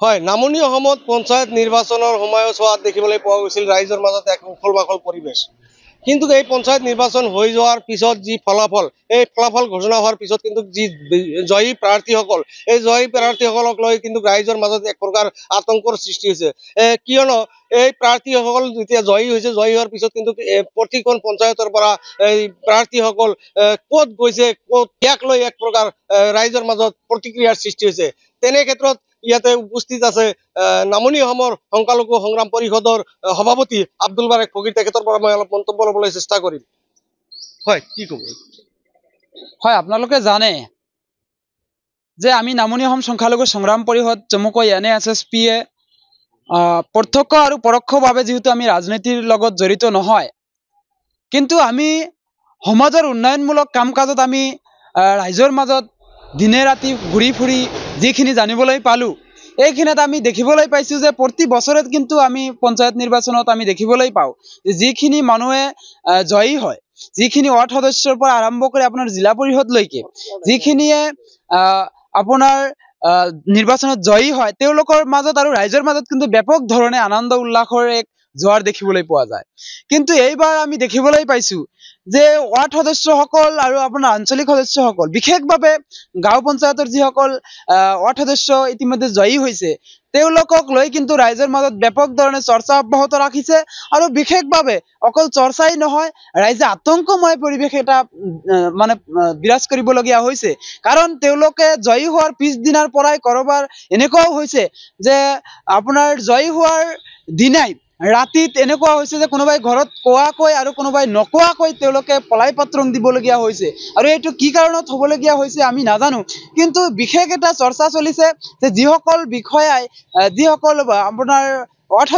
হয়, নামনি অসমত পঞ্চায়ত নিৰ্বাচনৰ সময়ছোৱাত দেখিবলৈ পোৱা গৈছিল ৰাইজৰ মাজত এক উখল মাখল পৰিৱেশ। কিন্তু এই পঞ্চায়ত নিৰ্বাচন হৈ যোৱাৰ পিছত যি ফলাফল, এই ফলাফল ঘোষণা হোৱাৰ পিছত কিন্তু যি জয়ী প্ৰাৰ্থীসকল, এই জয়ী প্ৰাৰ্থীসকলক লৈ কিন্তু ৰাইজৰ মাজত এক প্ৰকাৰ আতংকৰ সৃষ্টি হৈছে। কিয়নো এই প্ৰাৰ্থীসকল যেতিয়া জয়ী হৈছে, জয়ী হোৱাৰ পিছত কিন্তু প্ৰতিখন পঞ্চায়তৰ পৰা এই প্ৰাৰ্থীসকল ক'ত গৈছে, ক'ত ইয়াক লৈ এক প্ৰকাৰ ৰাইজৰ মাজত প্ৰতিক্ৰিয়াৰ সৃষ্টি হৈছে। তেনে ক্ষেত্ৰত ইয়াতে উপস্থিত আছে নামনি অসমৰ সংখ্যালঘু সংগ্ৰাম পৰিষদৰ সভাপতি আব্দুল বাৰেক ফকীৰ। তেখেতৰ পৰা মই অলপ মন্তব্য ল'বলৈ চেষ্টা কৰিম। হয়, কি ক'ব? হয়, আপোনালোকে জানে যে আমি নামনি অসম সংখ্যালঘু সংগ্ৰাম পৰিষদ চমুকৈ NASSP-এ প্ৰত্যক্ষ আৰু পৰোক্ষভাৱে যিহেতু আমি ৰাজনীতিৰ লগত জড়িত নহয়, কিন্তু আমি সমাজৰ উন্নয়নমূলক কাম কাজত আমি ৰাইজৰ মাজত দিনে ৰাতি ঘূৰি ফুৰি যিখিনি জানিবলৈ পালোঁ, এইখিনিত আমি দেখিবলৈ পাইছোঁ যে প্ৰতি বছৰত কিন্তু আমি পঞ্চায়ত নিৰ্বাচনত আমি দেখিবলৈ পাওঁ যে যিখিনি মানুহে জয়ী হয়, যিখিনি ৱাৰ্ড সদস্যৰ পৰা আৰম্ভ কৰি আপোনাৰ জিলা পৰিষদলৈকে যিখিনিয়ে আপোনাৰ নিৰ্বাচনত জয়ী হয়, তেওঁলোকৰ মাজত আৰু ৰাইজৰ মাজত কিন্তু ব্যাপক ধৰণে আনন্দ উল্লাসৰ এক জোৱাৰ দেখিবলৈ পোৱা যায়। কিন্তু এইবাৰ আমি দেখিবলৈ পাইছোঁ যে ৱাৰ্ড সদস্যসকল আৰু আপোনাৰ আঞ্চলিক সদস্যসকল, বিশেষভাৱে গাঁও পঞ্চায়তৰ যিসকল ৱাৰ্ড সদস্য ইতিমধ্যে জয়ী হৈছে, তেওঁলোকক লৈ কিন্তু ৰাইজৰ মাজত ব্যাপক ধৰণে চৰ্চা অব্যাহত ৰাখিছে। আৰু বিশেষভাৱে অকল চৰ্চাই নহয়, ৰাইজে আতংকময় পৰিৱেশ এটা মানে বিৰাজ কৰিবলগীয়া হৈছে। কাৰণ তেওঁলোকে জয়ী হোৱাৰ পিছদিনাৰ পৰাই কৰবাৰ এনেকুৱাও হৈছে যে আপোনাৰ জয়ী হোৱাৰ দিনাই ৰাতিত এনেকুৱা হৈছে যে কোনোবাই ঘৰত কোৱাকৈ আৰু কোনোবাই নকোৱাকৈ তেওঁলোকে পলাই পাত্ৰং দিবলগীয়া হৈছে। আৰু এইটো কি কাৰণত হ'বলগীয়া হৈছে আমি নাজানো, কিন্তু বিশেষ এটা চৰ্চা চলিছে যে যিসকল বিষয়াই, যিসকল আপোনাৰ ৱাৰ্ড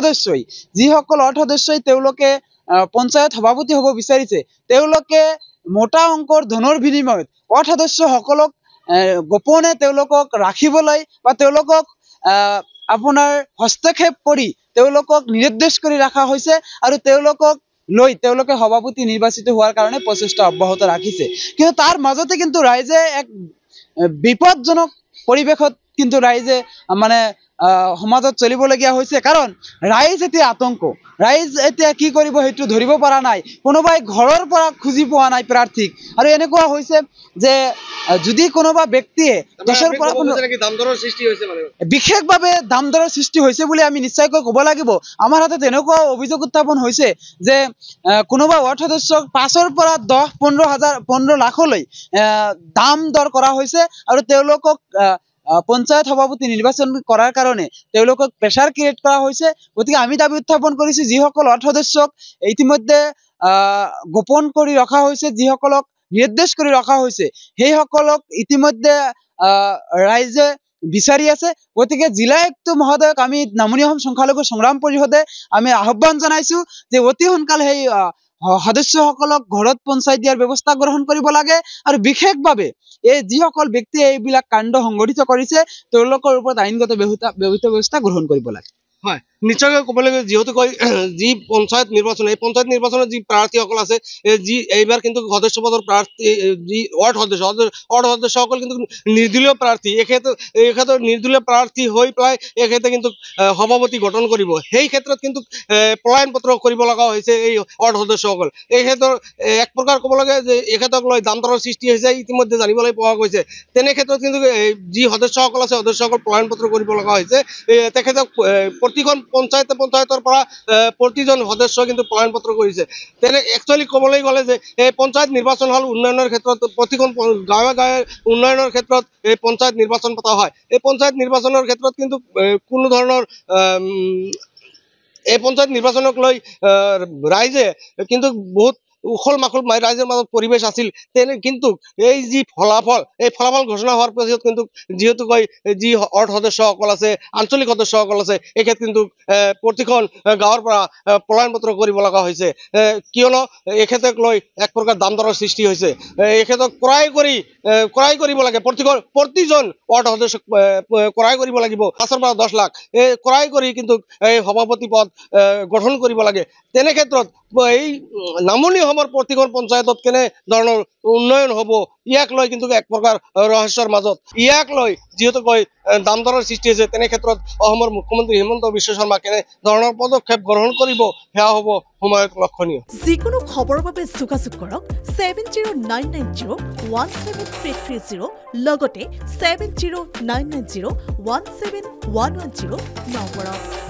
সদস্যই তেওঁলোকে পঞ্চায়ত সভাপতি হ'ব বিচাৰিছে, তেওঁলোকে মোটা অংকৰ ধনৰ বিনিময়ত ৱাৰ্ড সদস্যসকলক গোপনে তেওঁলোকক ৰাখিবলৈ বা তেওঁলোকক আপোনাৰ হস্তক্ষেপ কৰি তেওঁলোকক নিৰ্দেশ কৰি ৰখা হৈছে। আৰু তেওঁলোকক লৈ তেওঁলোকে সভাপতি নিৰ্বাচিত হোৱাৰ কাৰণে প্ৰচেষ্টা অব্যাহত ৰাখিছে। কিন্তু তাৰ মাজতে কিন্তু ৰাইজে এক বিপদজনক পৰিৱেশত কিন্তু ৰাইজে মানে সমাজত চলিবলগীয়া হৈছে। কাৰণ ৰাইজ এতিয়া আতংক, ৰাইজ এতিয়া কি কৰিব সেইটো ধৰিব পৰা নাই। কোনোবাই ঘৰৰ পৰা খুজি পোৱা নাই প্ৰাৰ্থীক। আৰু এনেকুৱা হৈছে যে যদি কোনোবা ব্যক্তিয়ে দেশৰ পৰা বিশেষভাৱে দাম দৰৰ সৃষ্টি হৈছে বুলি আমি নিশ্চয়কৈ ক'ব লাগিব। আমাৰ হাতত এনেকুৱা অভিযোগ উত্থাপন হৈছে যে কোনোবা ৱাৰ্ড সদস্যক 5ৰ পৰা 10-15 লাখলৈ দাম দৰ কৰা হৈছে। আৰু তেওঁলোকক পঞ্চায়ত সভাপতি নিৰ্বাচন কৰাৰ কাৰণে তেওঁলোকক প্ৰেছাৰ ক্ৰিয়েট কৰা হৈছে। গতিকে আমি দাবী উত্থাপন কৰিছোঁ, যিসকল ৱাৰ্ড সদস্যক ইতিমধ্যে গোপন কৰি ৰখা হৈছে, যিসকলক নিৰ্দেশ কৰি ৰখা হৈছে, সেইসকলক ইতিমধ্যে ৰাইজে বিচাৰি আছে। গতিকে জিলা আয়ুক্ত মহোদয়ক আমি নামনি অসম সংখ্যালঘু সংগ্ৰাম পৰিষদে আমি আহ্বান জনাইছোঁ যে অতি সোনকালে সেই সদস্যসকলক ঘৰত পঞ্চায়ত দিয়াৰ ব্যৱস্থা গ্ৰহণ কৰিব লাগে। আৰু বিশেষভাৱে এই যিসকল ব্যক্তিয়ে এইবিলাক কাণ্ড সংঘটিত কৰিছে, তেওঁলোকৰ ওপৰত আইনগত ব্যৱস্থা গ্ৰহণ কৰিব লাগে। হয়, নিশ্চয়কৈ ক'ব লাগিব, যিহেতু যি পঞ্চায়ত নিৰ্বাচন, এই পঞ্চায়ত নিৰ্বাচনত যি প্ৰাৰ্থীসকল আছে, যি এইবাৰ কিন্তু সদস্য পদৰ প্ৰাৰ্থী, যি ৱাৰ্ড সদস্যসকল কিন্তু নিৰ্দলীয় প্ৰাৰ্থী। এখেতৰ নিৰ্দলীয় প্ৰাৰ্থী হৈ পেলাই এখেতে কিন্তু সভাপতি গঠন কৰিব। সেই ক্ষেত্ৰত কিন্তু পলায়ন পত্ৰ কৰিব লগা হৈছে এই ৱাৰ্ড সদস্যসকল। এখেতৰ এক প্ৰকাৰ ক'ব লাগে যে এখেতক লৈ দাম দৰৰ সৃষ্টি হৈছে, ইতিমধ্যে জানিবলৈ পোৱা গৈছে। তেনে ক্ষেত্ৰত কিন্তু যি সদস্যসকল আছে, সদস্যসকল পলায়ন পত্ৰ কৰিব লগা হৈছে। তেখেতক প্ৰতিখন পঞ্চায়তৰ পৰা প্ৰতিজন সদস্য কিন্তু পলায়ন পত্ৰ কৰিছে। তেনে একচুৱেলি ক'বলৈ গ'লে যে এই পঞ্চায়ত নিৰ্বাচন হ'ল উন্নয়নৰ ক্ষেত্ৰত, প্ৰতিখন গাঁৱে গাঁৱে উন্নয়নৰ ক্ষেত্ৰত এই পঞ্চায়ত নিৰ্বাচন পতা হয়। এই পঞ্চায়ত নিৰ্বাচনৰ ক্ষেত্ৰত কিন্তু কোনো ধৰণৰ এই পঞ্চায়ত নিৰ্বাচনক লৈ ৰাইজে কিন্তু বহুত উখল মাখল ৰাইজৰ মাজত পৰিৱেশ আছিল। কিন্তু এই যি ফলাফল, এই ফলাফল ঘোষণা হোৱাৰ পিছত কিন্তু যিহেতু যি ৱাৰ্ড সদস্যসকল আছে, আঞ্চলিক সদস্যসকল আছে, এখেত কিন্তু প্ৰতিখন গাঁৱৰ পৰা পলায়ন পত্ৰ কৰিব লগা হৈছে। কিয়নো এখেতক লৈ এক প্ৰকাৰ দাম দৰৰ সৃষ্টি হৈছে। এখেতক ক্ৰয় কৰিব লাগে, প্ৰতিজন ৱাৰ্ড সদস্যক ক্ৰয় কৰিব লাগিব 5ৰ পৰা 10 লাখ ক্ৰয় কৰি কিন্তু এই সভাপতি পদ গঠন কৰিব লাগে। তেনে ক্ষেত্ৰত এই নামনি অসমৰ প্ৰতিখন পঞ্চায়তত কেনে ধৰণৰ উন্নয়ন হ'ব ইয়াক লৈ কিন্তু এক প্ৰকাৰ ৰহস্যৰ মাজত ইয়াক লৈ যিহেতুকৈ দাম দৰৰ সৃষ্টি হৈছে তেনে ক্ষেত্ৰত অসমৰ মুখ্যমন্ত্ৰী হিমন্ত বিশ্ব শৰ্মা কেনে ধৰণৰ পদক্ষেপ গ্ৰহণ কৰিব সেয়া হ'ব সময়ত লক্ষণীয় যিকোনো খবৰৰ বাবে যোগাযোগ কৰক 7099017330 লগতে 7099017110 নম্বৰত